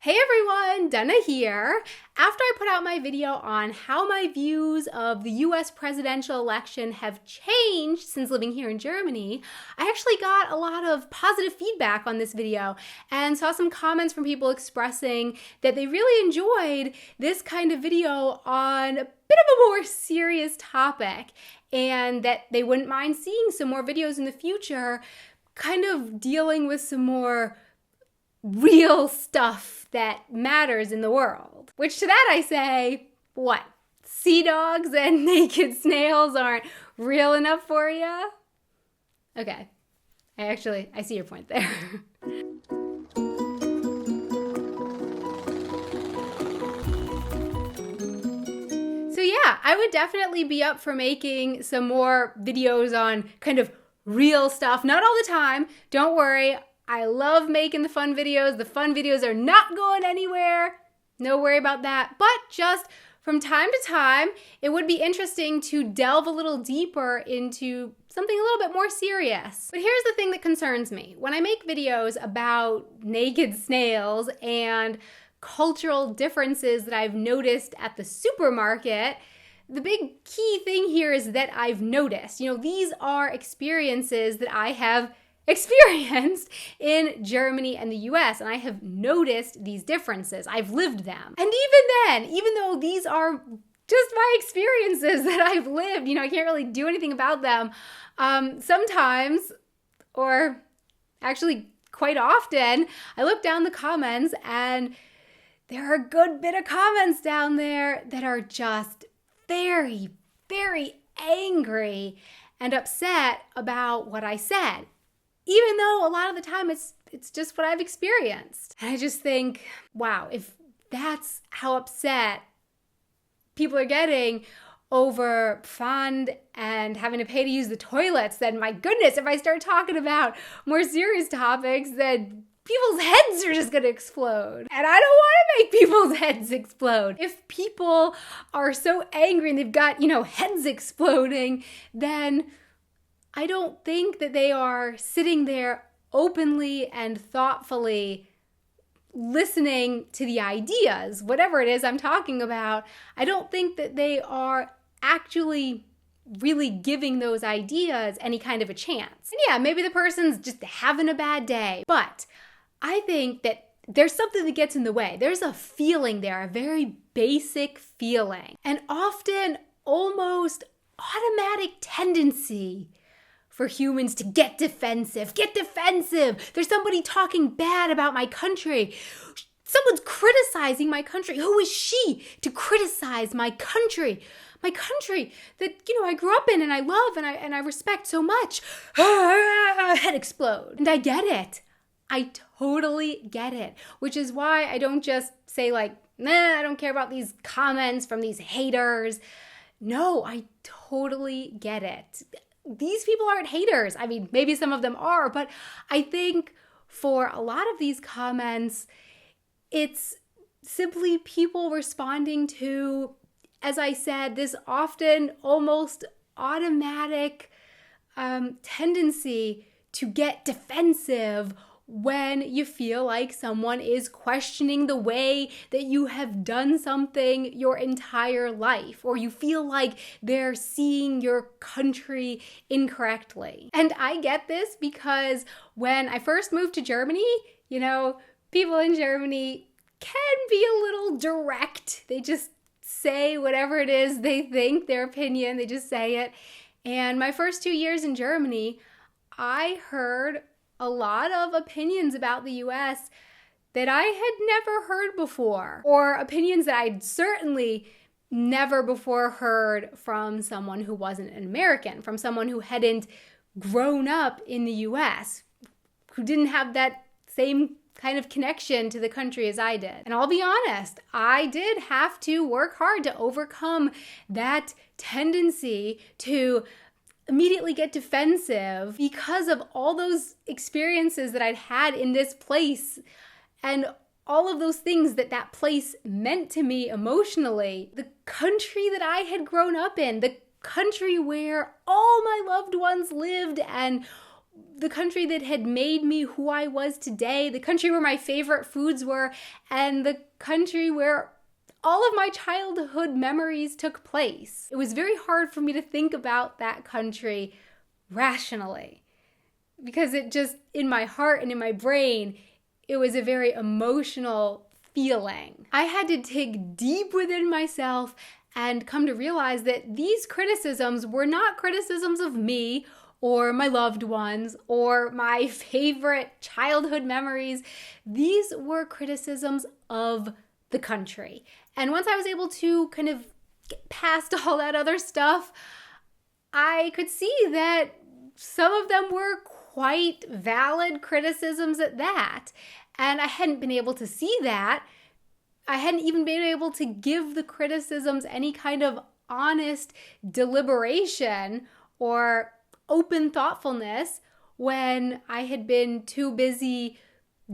Hey everyone, Dana here. After I put out my video on how my views of the US presidential election have changed since living here in Germany, I actually got a lot of positive feedback on this video and saw some comments from people expressing that they really enjoyed this kind of video on a bit of a more serious topic and that they wouldn't mind seeing some more videos in the future kind of dealing with some more real stuff that matters in the world. Which to that I say, what? Sea dogs and naked snails aren't real enough for you? Okay, I see your point there. So yeah, I would definitely be up for making some more videos on kind of real stuff. Not all the time, don't worry. I love making the fun videos. The fun videos are not going anywhere. No worry about that. But just from time to time, it would be interesting to delve a little deeper into something a little bit more serious. But here's the thing that concerns me. When I make videos about naked snails and cultural differences that I've noticed at the supermarket, the big key thing here is that I've noticed. These are experiences that I have experienced in Germany and the US, and I have noticed these differences. I've lived them. And even then, even though these are just my experiences that I've lived, I can't really do anything about them, sometimes, or actually quite often, I look down the comments and there are a good bit of comments down there that are just very, very angry and upset about what I said. Even though a lot of the time it's just what I've experienced. And I just think, wow, if that's how upset people are getting over fun and having to pay to use the toilets, then my goodness, if I start talking about more serious topics, then people's heads are just gonna explode. And I don't wanna make people's heads explode. If people are so angry and they've got, heads exploding, then I don't think that they are sitting there openly and thoughtfully listening to the ideas, whatever it is I'm talking about. I don't think that they are actually really giving those ideas any kind of a chance. And yeah, maybe the person's just having a bad day, but I think that there's something that gets in the way. There's a feeling there, a very basic feeling, and often almost automatic tendency for humans to get defensive. Get defensive. There's somebody talking bad about my country. Someone's criticizing my country. Who is she to criticize my country? My country that, I grew up in and I love and I respect so much. Head explode. And I get it. I totally get it. Which is why I don't just say I don't care about these comments from these haters. No, I totally get it. These people aren't haters. I mean, maybe some of them are, but I think for a lot of these comments, it's simply people responding to, as I said, this often almost automatic tendency to get defensive when you feel like someone is questioning the way that you have done something your entire life, or you feel like they're seeing your country incorrectly. And I get this because when I first moved to Germany, people in Germany can be a little direct. They just say whatever it is they think, their opinion, they just say it. And my first 2 years in Germany, I heard a lot of opinions about the US that I had never heard before, or opinions that I'd certainly never before heard from someone who wasn't an American, from someone who hadn't grown up in the US, who didn't have that same kind of connection to the country as I did. And I'll be honest, I did have to work hard to overcome that tendency to immediately get defensive because of all those experiences that I'd had in this place and all of those things that place meant to me emotionally. The country that I had grown up in, the country where all my loved ones lived and the country that had made me who I was today, the country where my favorite foods were, and the country where all of my childhood memories took place. It was very hard for me to think about that country rationally because it just, in my heart and in my brain, it was a very emotional feeling. I had to dig deep within myself and come to realize that these criticisms were not criticisms of me or my loved ones or my favorite childhood memories. These were criticisms of the country. And once I was able to kind of get past all that other stuff, I could see that some of them were quite valid criticisms at that. And I hadn't been able to see that. I hadn't even been able to give the criticisms any kind of honest deliberation or open thoughtfulness when I had been too busy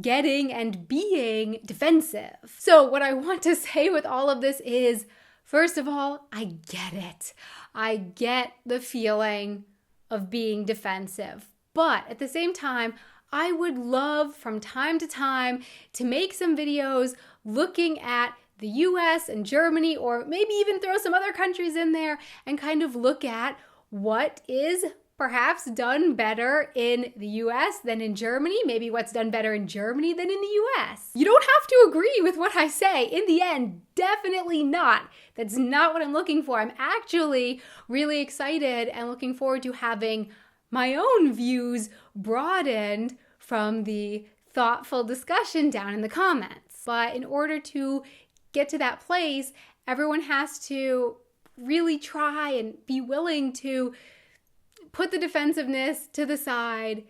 getting and being defensive. So what I want to say with all of this is, first of all, I get it. I get the feeling of being defensive. But at the same time, I would love from time to time to make some videos looking at the US and Germany, or maybe even throw some other countries in there and kind of look at what is perhaps done better in the US than in Germany, maybe what's done better in Germany than in the US. You don't have to agree with what I say. In the end, definitely not. That's not what I'm looking for. I'm actually really excited and looking forward to having my own views broadened from the thoughtful discussion down in the comments. But in order to get to that place, everyone has to really try and be willing to put the defensiveness to the side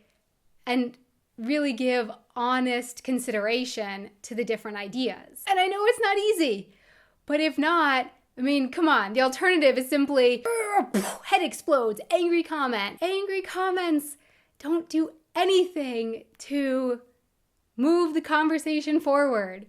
and really give honest consideration to the different ideas. And I know it's not easy, but if not, I mean, come on, the alternative is simply head explodes, angry comment. Angry comments don't do anything to move the conversation forward.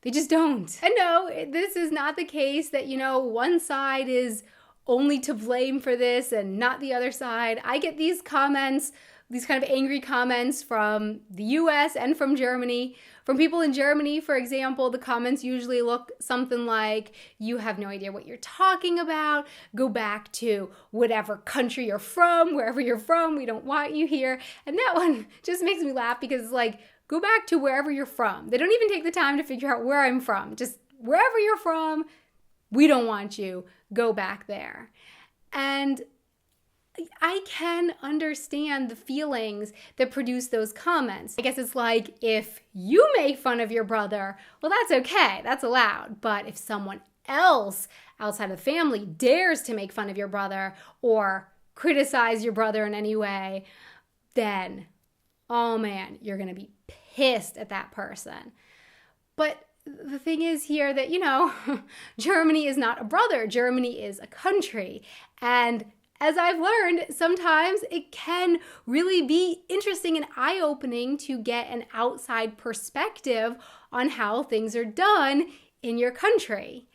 They just don't. And no, this is not the case that, one side is only to blame for this and not the other side. I get these comments, these kind of angry comments from the US and from Germany. From people in Germany, for example, the comments usually look something like, you have no idea what you're talking about, go back to whatever country you're from, wherever you're from, we don't want you here. And that one just makes me laugh because it's like, go back to wherever you're from. They don't even take the time to figure out where I'm from. Just wherever you're from, we don't want you. Go back there. And I can understand the feelings that produce those comments. I guess it's like, if you make fun of your brother, well, that's okay. That's allowed. But if someone else outside of the family dares to make fun of your brother or criticize your brother in any way, then, oh man, you're going to be pissed at that person. But the thing is here that, Germany is not a brother. Germany is a country. And as I've learned, sometimes it can really be interesting and eye-opening to get an outside perspective on how things are done in your country.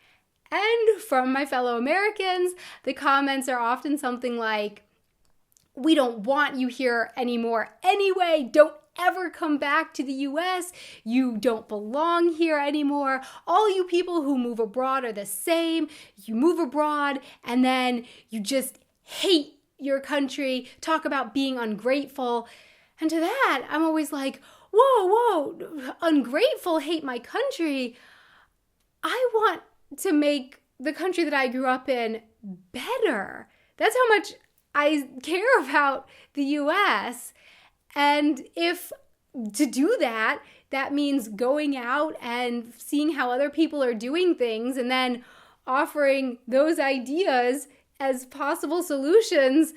And from my fellow Americans, the comments are often something like, we don't want you here anymore anyway, don't ever come back to the US, you don't belong here anymore, all you people who move abroad are the same, you move abroad and then you just hate your country, talk about being ungrateful. And to that, I'm always like, whoa, ungrateful, hate my country. I want to make the country that I grew up in better. That's how much I care about the US. And if to do that, that means going out and seeing how other people are doing things and then offering those ideas as possible solutions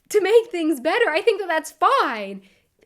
to make things better, I think that that's fine.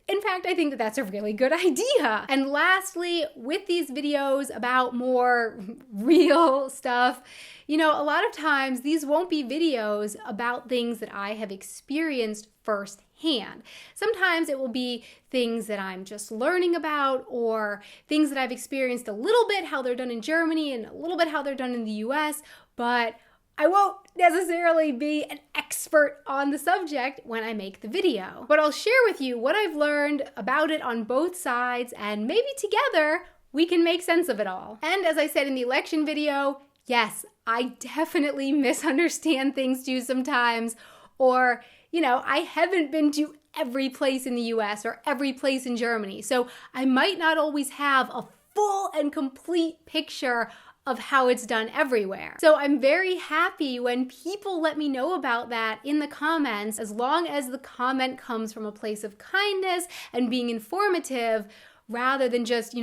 In fact, I think that that's a really good idea. And lastly, with these videos about more real stuff, a lot of times these won't be videos about things that I have experienced firsthand. Sometimes it will be things that I'm just learning about or things that I've experienced a little bit, how they're done in Germany and a little bit how they're done in the US, but I won't necessarily be an expert on the subject when I make the video. But I'll share with you what I've learned about it on both sides, and maybe together we can make sense of it all. And as I said in the election video, yes, I definitely misunderstand things too sometimes, or, I haven't been to every place in the US or every place in Germany, so I might not always have a full and complete picture of how it's done everywhere. So I'm very happy when people let me know about that in the comments, as long as the comment comes from a place of kindness and being informative rather than just,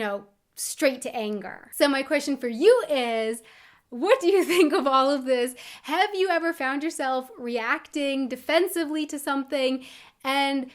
straight to anger. So my question for you is, what do you think of all of this? Have you ever found yourself reacting defensively to something? And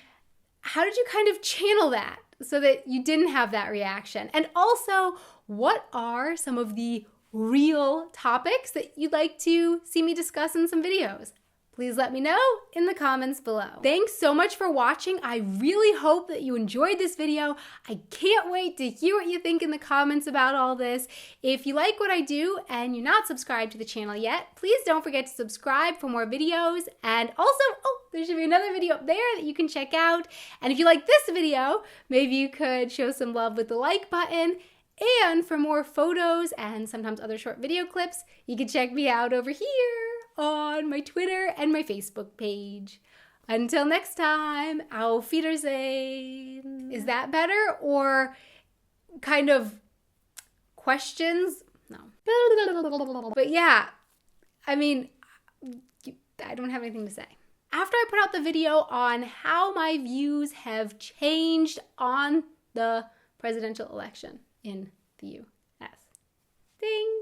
how did you kind of channel that so that you didn't have that reaction? And also, what are some of the real topics that you'd like to see me discuss in some videos? Please let me know in the comments below. Thanks so much for watching. I really hope that you enjoyed this video. I can't wait to hear what you think in the comments about all this. If you like what I do and you're not subscribed to the channel yet, please don't forget to subscribe for more videos. And also, there should be another video up there that you can check out. And if you like this video, maybe you could show some love with the like button. And for more photos and sometimes other short video clips, you can check me out over here on my Twitter and my Facebook page. Until next time, auf Wiedersehen. Is that better, or kind of questions? No. But yeah, I don't have anything to say. After I put out the video on how my views have changed on the presidential election in the U.S. Ding!